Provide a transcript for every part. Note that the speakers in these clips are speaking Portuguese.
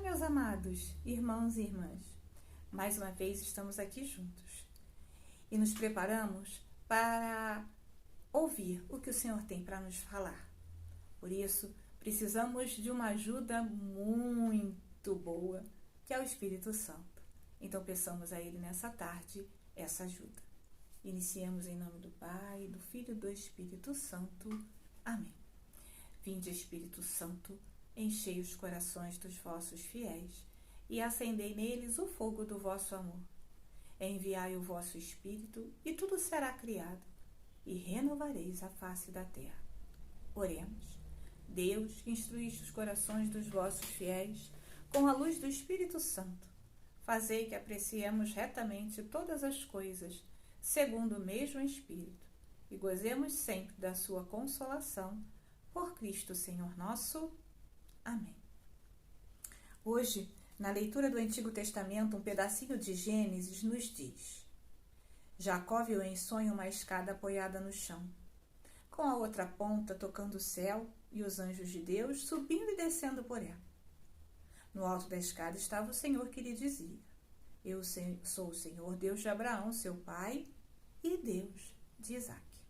meus amados irmãos e irmãs. Mais uma vez estamos aqui juntos e nos preparamos para ouvir o que o Senhor tem para nos falar. Por isso, precisamos de uma ajuda muito boa, que é o Espírito Santo. Então, peçamos a Ele nessa tarde essa ajuda. Iniciemos em nome do Pai, do Filho e do Espírito Santo. Amém. Vinde, Espírito Santo, enchei os corações dos vossos fiéis e acendei neles o fogo do vosso amor. Enviai o vosso Espírito e tudo será criado e renovareis a face da terra. Oremos. Deus, que instruíste os corações dos vossos fiéis com a luz do Espírito Santo, fazei que apreciemos retamente todas as coisas, segundo o mesmo Espírito, e gozemos sempre da sua consolação, por Cristo Senhor nosso. Amém. Hoje, na leitura do Antigo Testamento, um pedacinho de Gênesis nos diz: Jacó viu em sonho uma escada apoiada no chão, com a outra ponta tocando o céu e os anjos de Deus subindo e descendo por ela. No alto da escada estava o Senhor que lhe dizia: Eu sou o Senhor, Deus de Abraão, seu pai, e Deus de Isaque.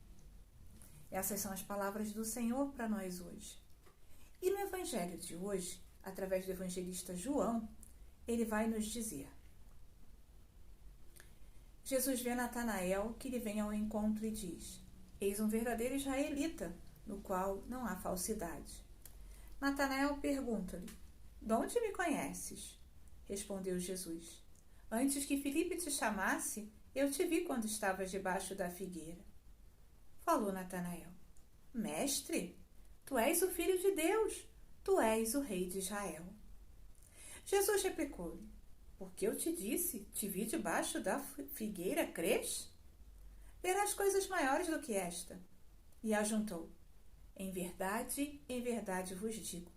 Essas são as palavras do Senhor para nós hoje. E no Evangelho de hoje, através do evangelista João, ele vai nos dizer: Jesus vê Natanael, que lhe vem ao encontro e diz: Eis um verdadeiro israelita, no qual não há falsidade. Natanael pergunta-lhe: De onde me conheces? Respondeu Jesus: Antes que Filipe te chamasse, eu te vi quando estavas debaixo da figueira. Falou Natanael: Mestre, tu és o Filho de Deus, tu és o Rei de Israel. Jesus replicou-lhe: Porque eu te disse, te vi debaixo da figueira, crês? Verás coisas maiores do que esta. E ajuntou: em verdade vos digo,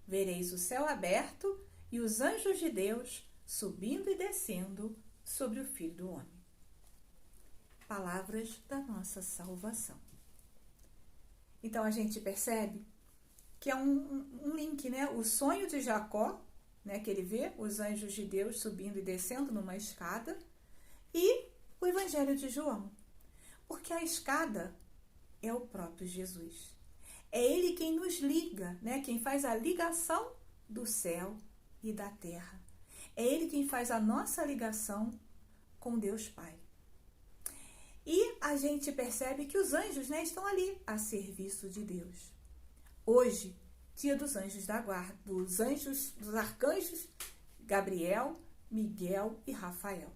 vereis o céu aberto e os anjos de Deus subindo e descendo sobre o Filho do Homem. Palavras da nossa salvação. Então a gente percebe que é um link, né? O sonho de Jacó, né, que ele vê os anjos de Deus subindo e descendo numa escada, e o Evangelho de João. Porque a escada é o próprio Jesus. É ele quem nos liga, né? Quem faz a ligação do céu e da terra. É ele quem faz a nossa ligação com Deus Pai. E a gente percebe que os anjos, né, estão ali a serviço de Deus. Hoje, dia dos anjos da guarda, dos arcanjos Gabriel, Miguel e Rafael.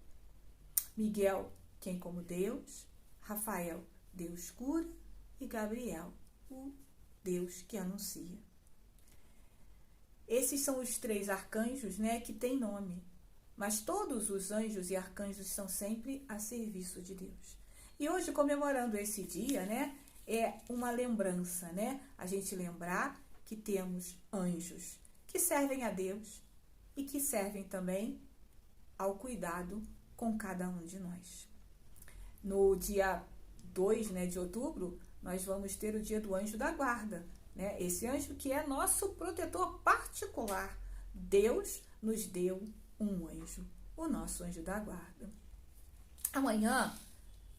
Miguel, quem como Deus, Rafael, Deus cura, e Gabriel, o Deus que anuncia. Esses são os três arcanjos, né, que têm nome, mas todos os anjos e arcanjos estão sempre a serviço de Deus. E hoje, comemorando esse dia, né, é uma lembrança, né, a gente lembrar que temos anjos que servem a Deus e que servem também ao cuidado com cada um de nós. No dia 2, né, de outubro, nós vamos ter o dia do anjo da guarda, né? Esse anjo que é nosso protetor particular. Deus nos deu um anjo, o nosso anjo da guarda. Amanhã,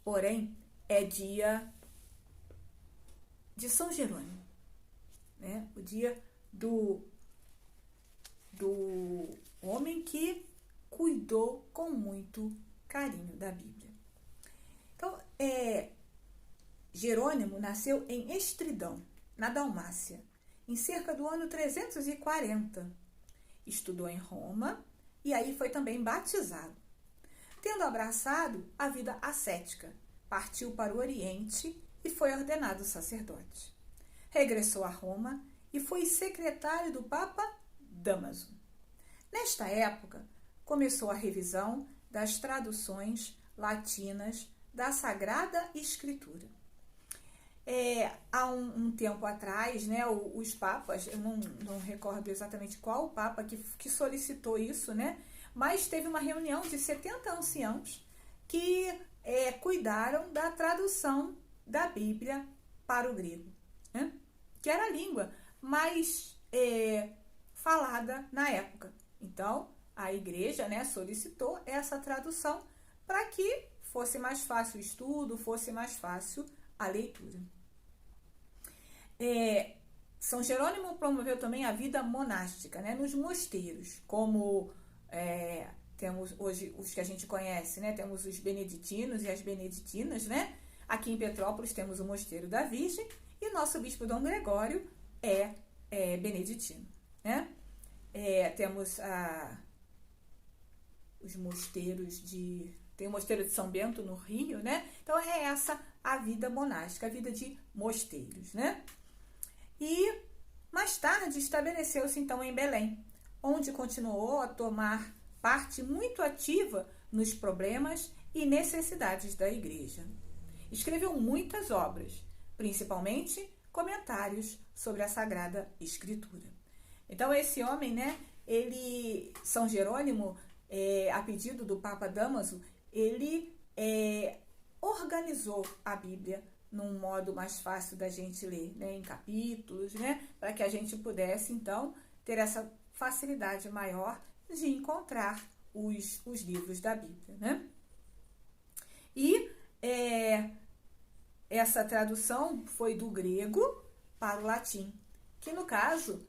porém, é dia de São Jerônimo, né? O dia do homem que cuidou com muito carinho da Bíblia. Então, Jerônimo nasceu em Estridão, na Dalmácia, em cerca do ano 340. Estudou em Roma e aí foi também batizado. Tendo abraçado a vida ascética, partiu para o Oriente e foi ordenado sacerdote. Regressou a Roma e foi secretário do Papa Dámaso. Nesta época, começou a revisão das traduções latinas da Sagrada Escritura. Há um tempo atrás, né, os papas, eu não recordo exatamente qual o papa que solicitou isso, né, mas teve uma reunião de 70 anciãos que cuidaram da tradução da Bíblia para o grego, né, que era a língua mais falada na época. Então, a igreja, né, solicitou essa tradução para que fosse mais fácil o estudo, fosse mais fácil a leitura. São Jerônimo promoveu também a vida monástica, né, nos mosteiros, como temos hoje os que a gente conhece, né, temos os beneditinos e as beneditinas, né? Aqui em Petrópolis temos o Mosteiro da Virgem e nosso bispo Dom Gregório é beneditino, né? Temos os mosteiros tem o Mosteiro de São Bento no Rio, né? Então é essa a vida monástica, a vida de mosteiros, né? E mais tarde estabeleceu-se então em Belém, onde continuou a tomar parte muito ativa nos problemas e necessidades da igreja. Escreveu muitas obras, principalmente comentários sobre a Sagrada Escritura. Então esse homem, né, São Jerônimo, a pedido do Papa Dámaso, ele organizou a Bíblia num modo mais fácil da gente ler, né, em capítulos, né, para que a gente pudesse, então, ter essa facilidade maior de encontrar os livros da Bíblia, né? E essa tradução foi do grego para o latim, que no caso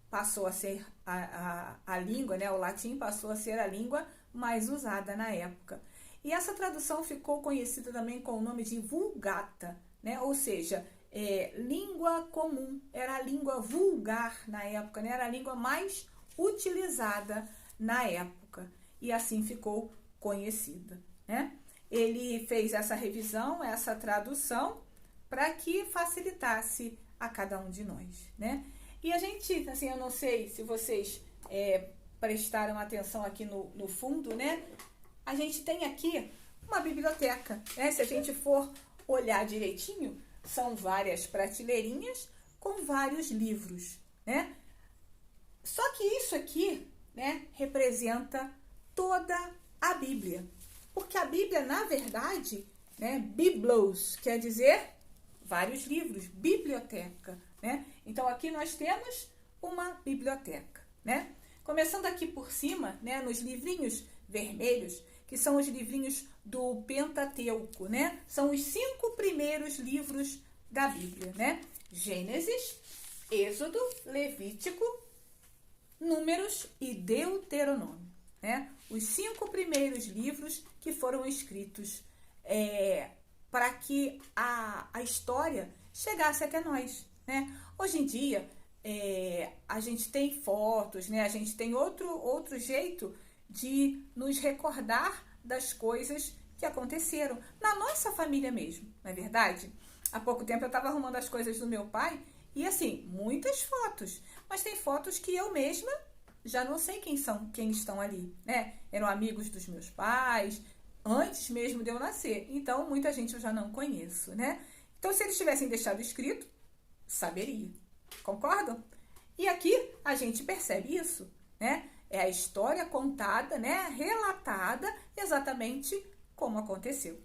passou a ser a língua, né? O latim passou a ser a língua mais usada na época. E essa tradução ficou conhecida também com o nome de Vulgata, né? Ou seja, língua comum, era a língua vulgar na época, né? Era a língua mais utilizada na época, e assim ficou conhecida, né? Ele fez essa revisão, essa tradução, para que facilitasse a cada um de nós, né? E a gente, assim, eu não sei se vocês prestaram atenção aqui no fundo, né? A gente tem aqui uma biblioteca, né? Se a gente for olhar direitinho, são várias prateleirinhas com vários livros, né? Só que isso aqui, né, representa toda a Bíblia. Porque a Bíblia, na verdade, né, biblos, quer dizer vários livros, biblioteca, né? Então aqui nós temos uma biblioteca, né? Começando aqui por cima, né, nos livrinhos vermelhos, que são os livrinhos do Pentateuco, né? São os 5 primeiros livros da Bíblia, né? Gênesis, Êxodo, Levítico, Números e Deuteronômio, né? Os 5 primeiros livros que foram escritos para que a história chegasse até nós, né? Hoje em dia, a gente tem fotos, né? A gente tem outro jeito de nos recordar das coisas que aconteceram na nossa família mesmo, não é verdade? Há pouco tempo eu estava arrumando as coisas do meu pai e, assim, muitas fotos, mas tem fotos que eu mesma já não sei quem estão ali, né? Eram amigos dos meus pais, antes mesmo de eu nascer, então muita gente eu já não conheço, né? Então, se eles tivessem deixado escrito, saberia, concordam? E aqui a gente percebe isso, né? É a história contada, né? Relatada exatamente como aconteceu.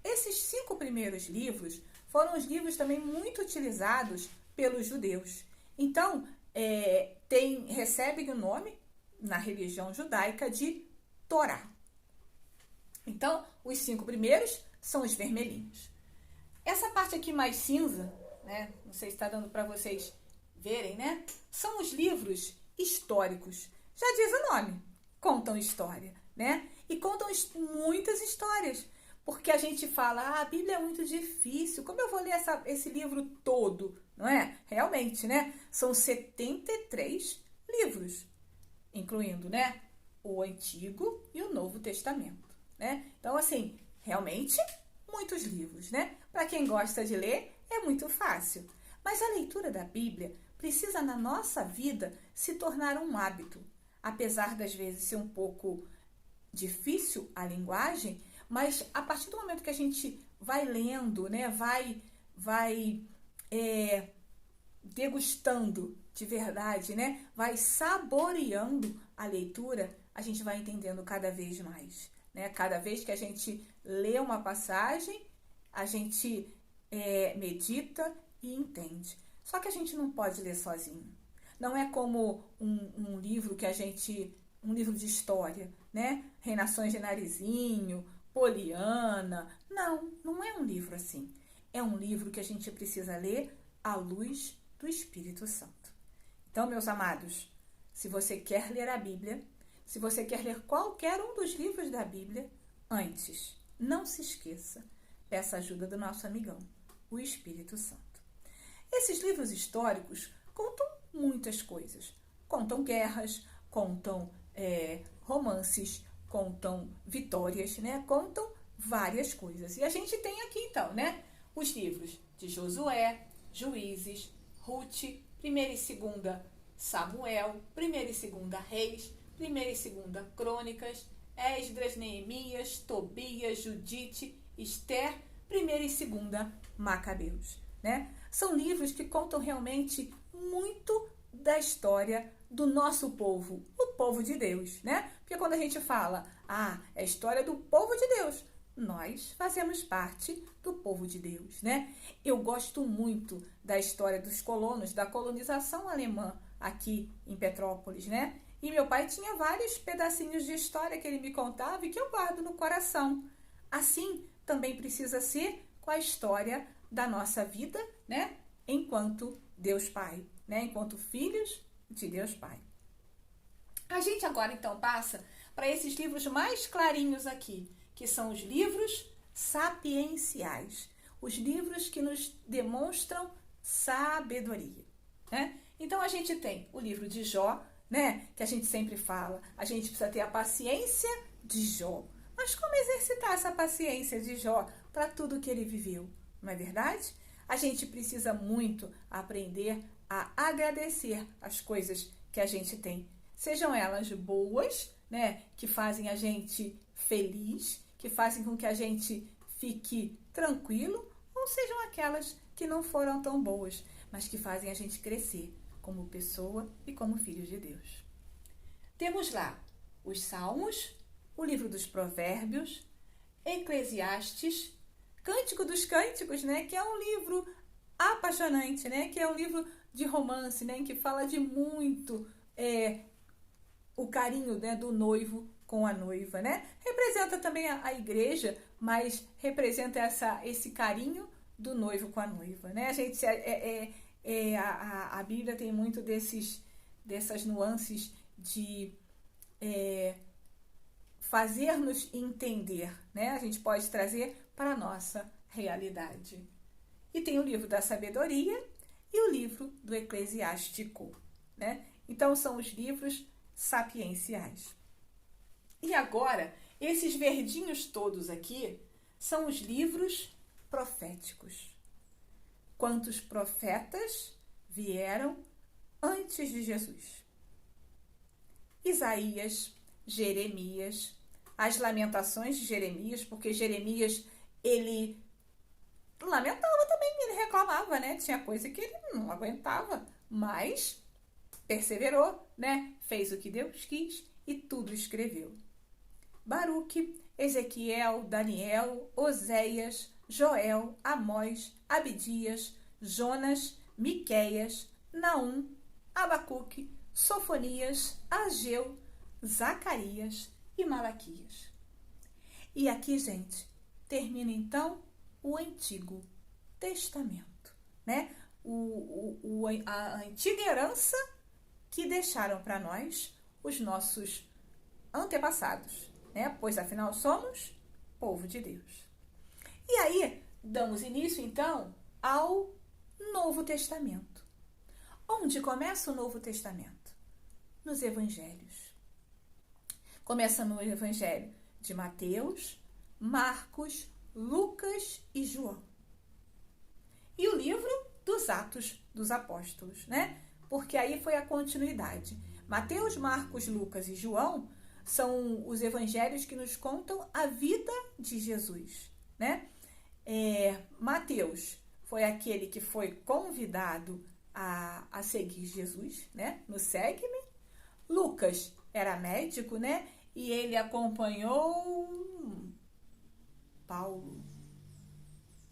Esses 5 primeiros livros foram os livros também muito utilizados pelos judeus. Então, recebem o nome, na religião judaica, de Torá. Então, os 5 primeiros são os vermelhinhos. Essa parte aqui mais cinza, né? Não sei se está dando para vocês verem, né? São os livros históricos. Já diz o nome, contam história, né? E contam muitas histórias. Porque a gente fala, a Bíblia é muito difícil, como eu vou ler esse livro todo? Não é? Realmente, né? São 73 livros, incluindo, né, o Antigo e o Novo Testamento, né? Então, assim, realmente, muitos livros, né? Para quem gosta de ler, é muito fácil. Mas a leitura da Bíblia precisa, na nossa vida, se tornar um hábito. Apesar das vezes ser um pouco difícil a linguagem, mas a partir do momento que a gente vai lendo, né, vai degustando de verdade, né, vai saboreando a leitura, a gente vai entendendo cada vez mais, né? Cada vez que a gente lê uma passagem, a gente medita e entende. Só que a gente não pode ler sozinho. Não é como um livro que a gente... um livro de história, né? Reinações de Narizinho, Poliana. Não, não é um livro assim. É um livro que a gente precisa ler à luz do Espírito Santo. Então, meus amados, se você quer ler a Bíblia, se você quer ler qualquer um dos livros da Bíblia, antes, não se esqueça, peça ajuda do nosso amigão, o Espírito Santo. Esses livros históricos contam muitas coisas. Contam guerras, contam romances, contam vitórias, né? Contam várias coisas. E a gente tem aqui, então, né? Os livros de Josué, Juízes, Ruth, 1ª e 2ª Samuel, 1ª e 2ª Reis, 1ª e 2ª Crônicas, Esdras, Neemias, Tobias, Judite, Esther, 1ª e 2ª Macabeus, né? São livros que contam realmente muito da história do nosso povo, o povo de Deus, né? Porque quando a gente fala, é a história do povo de Deus, nós fazemos parte do povo de Deus, né? Eu gosto muito da história dos colonos, da colonização alemã aqui em Petrópolis, né? E meu pai tinha vários pedacinhos de história que ele me contava e que eu guardo no coração. Assim, também precisa ser com a história da nossa vida, né? Enquanto Deus Pai, né? Enquanto filhos de Deus Pai. A gente agora, então, passa para esses livros mais clarinhos aqui, que são os livros sapienciais, os livros que nos demonstram sabedoria, né? Então, a gente tem o livro de Jó, né? Que a gente sempre fala, a gente precisa ter a paciência de Jó. Mas como exercitar essa paciência de Jó para tudo que ele viveu? Não é verdade? A gente precisa muito aprender a agradecer as coisas que a gente tem. Sejam elas boas, né? Que fazem a gente feliz, que fazem com que a gente fique tranquilo, ou sejam aquelas que não foram tão boas, mas que fazem a gente crescer como pessoa e como filhos de Deus. Temos lá os Salmos, o livro dos Provérbios, Eclesiastes, Cântico dos Cânticos, né, que é um livro apaixonante, né, que é um livro de romance, né, que fala de muito o carinho, né, do noivo com a noiva, né? Representa também a igreja, mas representa esse carinho do noivo com a noiva, né? A gente a Bíblia tem muito dessas nuances de fazer-nos entender, né? A gente pode trazer para a nossa realidade. E tem o livro da sabedoria e o livro do eclesiástico, né? Então, são os livros sapienciais. E agora, esses verdinhos todos aqui são os livros proféticos. Quantos profetas vieram antes de Jesus? Isaías, Jeremias, as lamentações de Jeremias, porque Jeremias, ele lamentava também, ele reclamava, né? Tinha coisa que ele não aguentava, mas perseverou, né? Fez o que Deus quis e tudo escreveu. Baruque, Ezequiel, Daniel, Oséias, Joel, Amós, Abdias, Jonas, Miqueias, Naum, Abacuque, Sofonias, Ageu, Zacarias e Malaquias. E aqui, gente, termina então o Antigo Testamento, né? A antiga herança que deixaram para nós os nossos antepassados, né? Pois afinal somos povo de Deus. E aí, damos início então ao Novo Testamento. Onde começa o Novo Testamento? Nos Evangelhos. Começa no Evangelho de Mateus, Marcos, Lucas e João. E o livro dos Atos dos Apóstolos, né? Porque aí foi a continuidade. Mateus, Marcos, Lucas e João são os evangelhos que nos contam a vida de Jesus, né? Mateus foi aquele que foi convidado a seguir Jesus, né? No Segue-me. Lucas era médico, né? E ele acompanhou Paulo.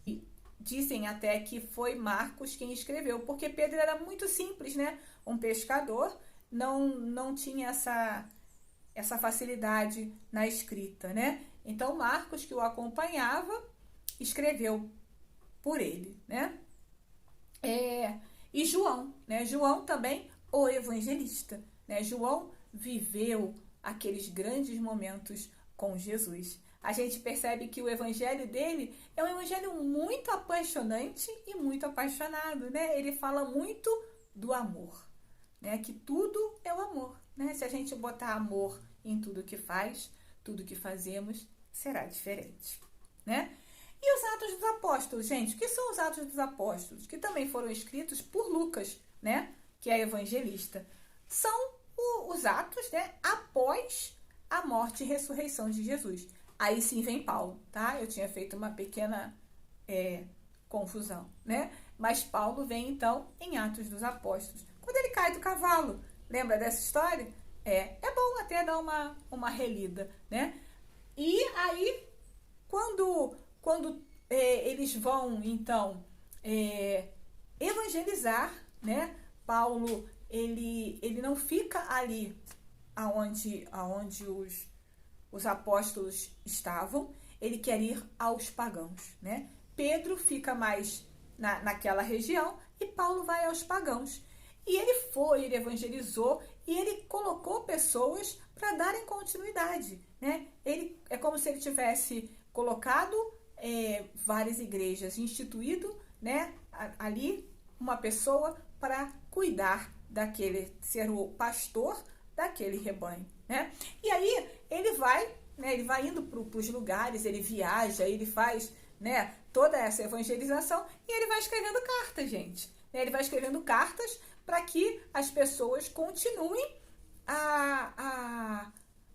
E dizem até que foi Marcos quem escreveu, porque Pedro era muito simples, né? Um pescador, não tinha essa facilidade na escrita, né? Então, Marcos, que o acompanhava, escreveu por ele, né? E João, né? João também, o evangelista, né? João viveu aqueles grandes momentos com Jesus. A gente percebe que o evangelho dele é um evangelho muito apaixonante e muito apaixonado, né? Ele fala muito do amor, né? Que tudo é o amor, né? Se a gente botar amor em tudo que faz, tudo que fazemos será diferente, né? E os Atos dos Apóstolos, gente? O que são os Atos dos Apóstolos? Que também foram escritos por Lucas, né? Que é evangelista. São os atos, né? Após a morte e ressurreição de Jesus. Aí sim vem Paulo, tá? Eu tinha feito uma pequena confusão, né? Mas Paulo vem, então, em Atos dos Apóstolos. Quando ele cai do cavalo, lembra dessa história? É bom até dar uma relida, né? E aí, quando eles vão, então, evangelizar, né? Paulo, ele não fica ali aonde os apóstolos estavam, ele quer ir aos pagãos, né? Pedro fica mais naquela região e Paulo vai aos pagãos. E ele evangelizou e ele colocou pessoas para darem continuidade, né? É como se ele tivesse colocado várias igrejas, instituído, né, ali uma pessoa para cuidar ser o pastor daquele rebanho, né? E aí ele vai, né, ele vai indo para os lugares, ele viaja, ele faz, né, toda essa evangelização e ele vai escrevendo cartas, gente. Ele vai escrevendo cartas para que as pessoas continuem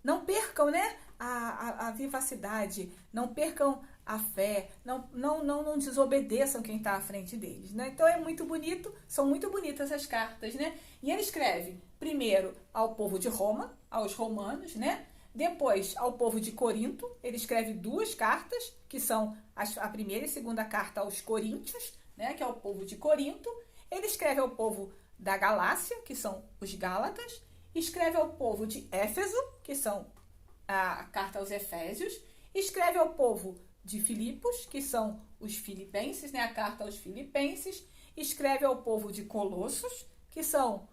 não percam, né, a vivacidade, não percam a fé, não desobedeçam quem está à frente deles, né? Então é muito bonito, são muito bonitas as cartas, né? E ele escreve primeiro ao povo de Roma, aos romanos, né? Depois ao povo de Corinto, ele escreve 2 cartas, que são a primeira e segunda carta aos Coríntios, né? Que é o povo de Corinto. Ele escreve ao povo da Galácia, que são os Gálatas, escreve ao povo de Éfeso, que são a carta aos Efésios, escreve ao povo de Filipos, que são os filipenses, né, a carta aos filipenses, escreve ao povo de Colossos, que são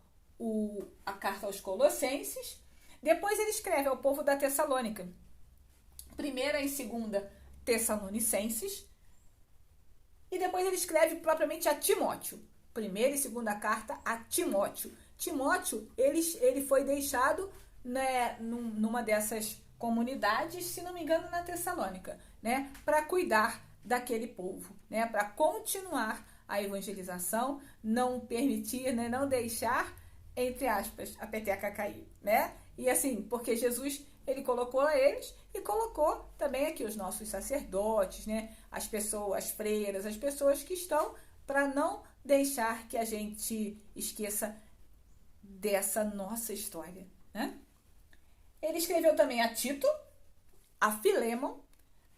a carta aos colossenses. Depois ele escreve ao povo da Tessalônica, primeira e segunda Tessalonicenses, e depois ele escreve propriamente a Timóteo, primeira e segunda carta a Timóteo. Timóteo, ele foi deixado, né, numa dessas comunidades, se não me engano, na Tessalônica, né, para cuidar daquele povo, né, para continuar a evangelização, não permitir, né, não deixar, entre aspas, a peteca cair, né? E assim, porque Jesus, ele colocou eles e colocou também aqui os nossos sacerdotes, né, as pessoas, as freiras, as pessoas que estão, para não deixar que a gente esqueça dessa nossa história, né? Ele escreveu também a Tito, a Filemon,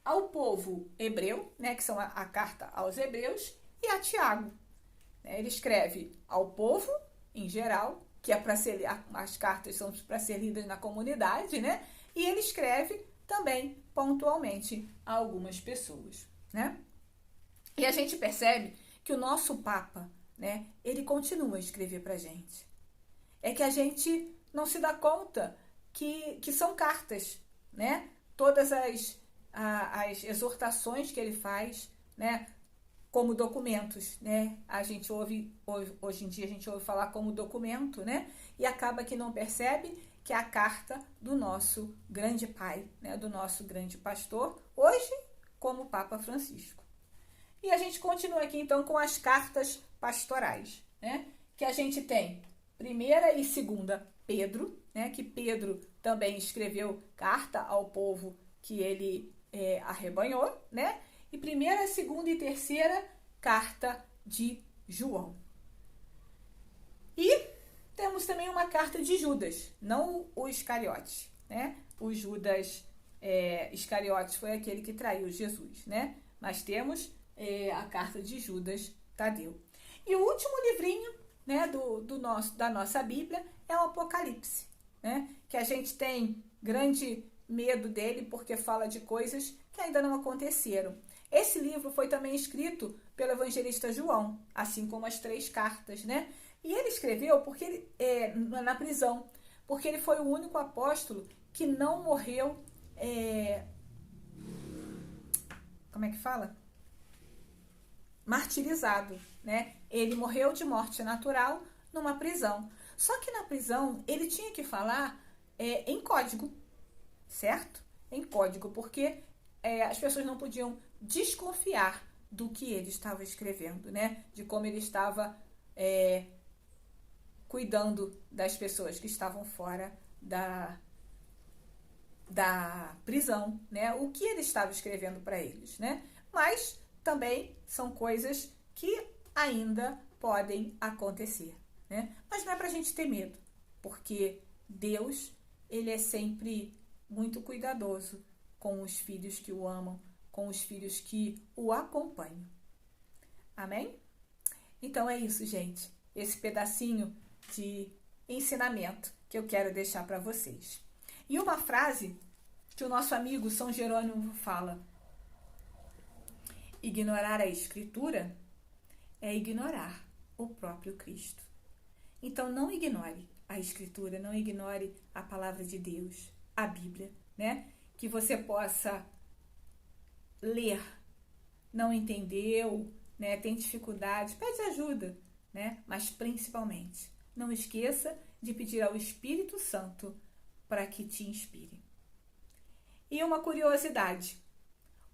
ao povo hebreu, né, que são a carta aos hebreus, e a Tiago. Ele escreve ao povo, em geral, que é para ser, as cartas são para ser lidas na comunidade, né? E ele escreve também, pontualmente, a algumas pessoas, né? E a gente percebe que o nosso Papa, né, ele continua a escrever para a gente. É que a gente não se dá conta que são cartas, né? Todas as exortações que ele faz, né? Como documentos, né? A gente ouve, hoje em dia a gente ouve falar como documento, né? E acaba que não percebe que é a carta do nosso grande pai, né? Do nosso grande pastor, hoje como Papa Francisco. E a gente continua aqui então com as cartas pastorais, né? Que a gente tem primeira e segunda Pedro, né? Que Pedro também escreveu carta ao povo que ele arrebanhou, né? E primeira, segunda e terceira carta de João. E temos também uma carta de Judas, não o Iscariotes, né? O Judas Iscariotes foi aquele que traiu Jesus, né? Mas temos a carta de Judas Tadeu. E o último livrinho, né, da nossa Bíblia é o Apocalipse, né? que a gente tem grande medo dele porque fala de coisas que ainda não aconteceram. Esse livro foi também escrito pelo evangelista João, assim como as 3 cartas, né? E ele escreveu porque ele, na prisão, porque ele foi o único apóstolo que não morreu, como é que fala? Martirizado, né? Ele morreu de morte natural numa prisão. Só que na prisão ele tinha que falar em código, certo? Em código, porque as pessoas não podiam desconfiar do que ele estava escrevendo, né? De como ele estava cuidando das pessoas que estavam fora da prisão, né? O que ele estava escrevendo para eles, né? Mas também são coisas que ainda podem acontecer, né? Mas não é para a gente ter medo, porque Deus, ele é sempre muito cuidadoso com os filhos que o amam, com os filhos que o acompanham. Amém? Então é isso, gente. Esse pedacinho de ensinamento que eu quero deixar para vocês. E uma frase que o nosso amigo São Jerônimo fala: ignorar a Escritura é ignorar o próprio Cristo. Então não ignore a Escritura, não ignore a palavra de Deus, a Bíblia, né? Que você possa ler, não entendeu, né? Tem dificuldade, pede ajuda, né? Mas principalmente, não esqueça de pedir ao Espírito Santo para que te inspire. E uma curiosidade: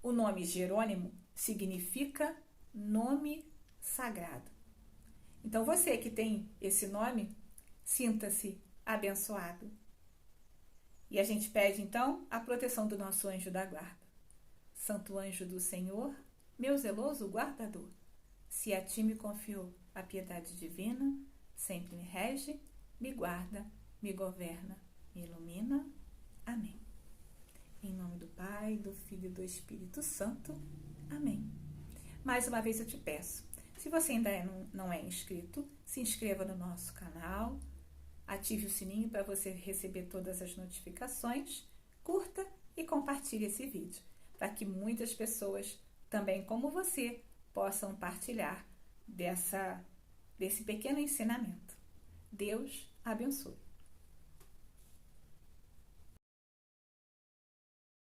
o nome Jerônimo significa nome sagrado. Então você que tem esse nome, sinta-se abençoado. E a gente pede então a proteção do nosso anjo da guarda. Santo anjo do Senhor, meu zeloso guardador, se a ti me confiou a piedade divina, sempre me rege, me guarda, me governa, me ilumina. Amém. Em nome do Pai, do Filho e do Espírito Santo. Amém. Mais uma vez eu te peço, se você ainda não é inscrito, se inscreva no nosso canal, ative o sininho para você receber todas as notificações, curta e compartilhe esse vídeo, para que muitas pessoas, também como você, possam partilhar desse pequeno ensinamento. Deus abençoe.